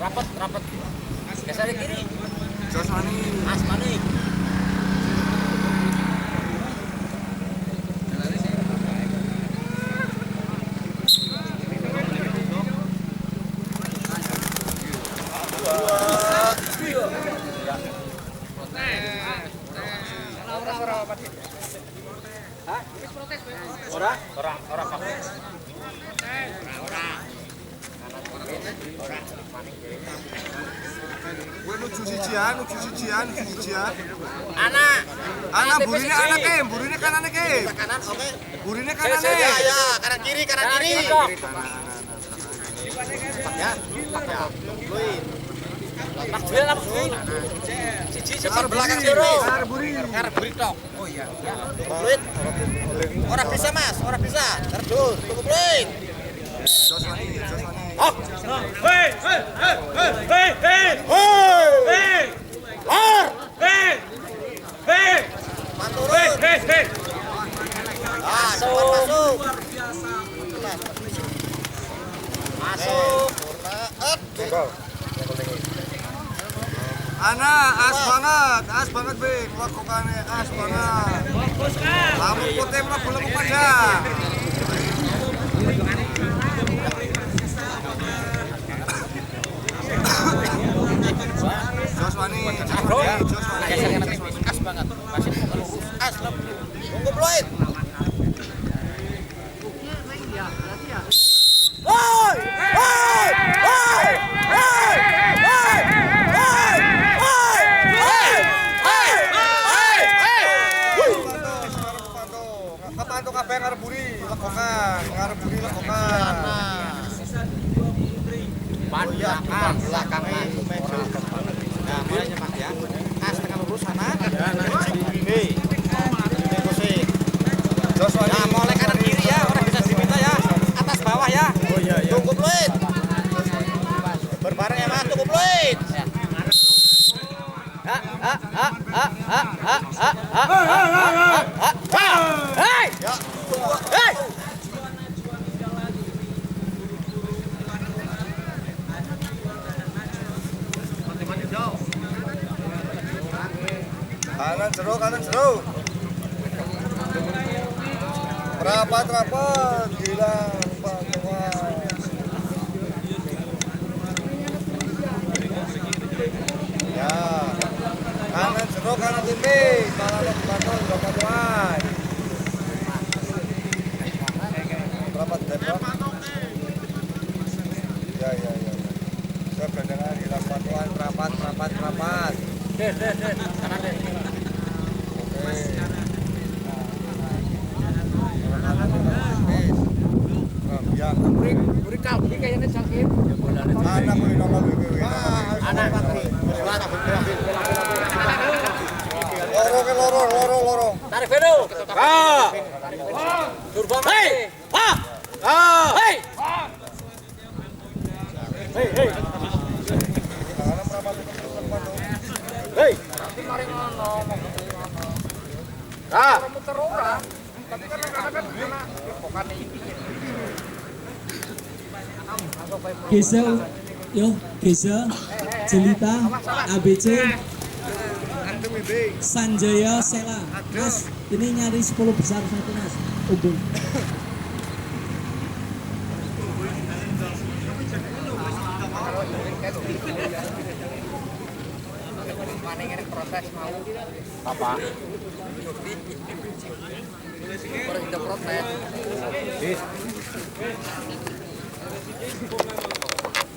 Rapat. Geser ke kiri. Jos Manik. Mas Manik. Ora pakai. Gue nuju sijian. Anak Burine anake, burine kanane ke. kanan, oke. Burine kanane. Ya, kanan kiri. Ya. Mas Duel apa sih? Siji belakang jero. Ngarep buri tok. Oh iya. Fluid. Ora bisa, Mas. Terus, tunggu fluid. Jos Manik. Hop. Hei! Lor. Hei! Manturun. Masuk. Masuk. As banget be, kelakuannya as banget. Kamu putih belum pada. Jos Manik. As banget. Masih lurus. As. Tunggu fluid. Kepantuk kabeh ngarep buri lekongan. Belakang. Nah, mulainya Mas ya. As tengah lurus sana. Hei. Posisi. Jos Manik. Nah, mulai kanan kiri ya. Orang bisa diminta ya. Atas bawah ya. Oh iya. Tunggu fluid. Berbareng ya Mas, tunggu fluid. Hei. Hei. Kanan jero. Rapat, gila, pantuan. Ya, kanan jero, kanan tipis, malah pantuan. Rapat, Ya. Saya berendengan hilang pantuan, rapat. Kanan deh. Buri kalbi kayaknya sakit. Anak boleh nongol Anak. Loro. Tarik Vero. Turban. Hei. Hei. Hei. Mari ngono. Muter ora. Tapi kan pokane iki. Geza, Jelita, ABC, Sanjaya, Sela. Mas, ini nyari 10 besar satu Mas. Umbul. Proses mau apa? Proses protes.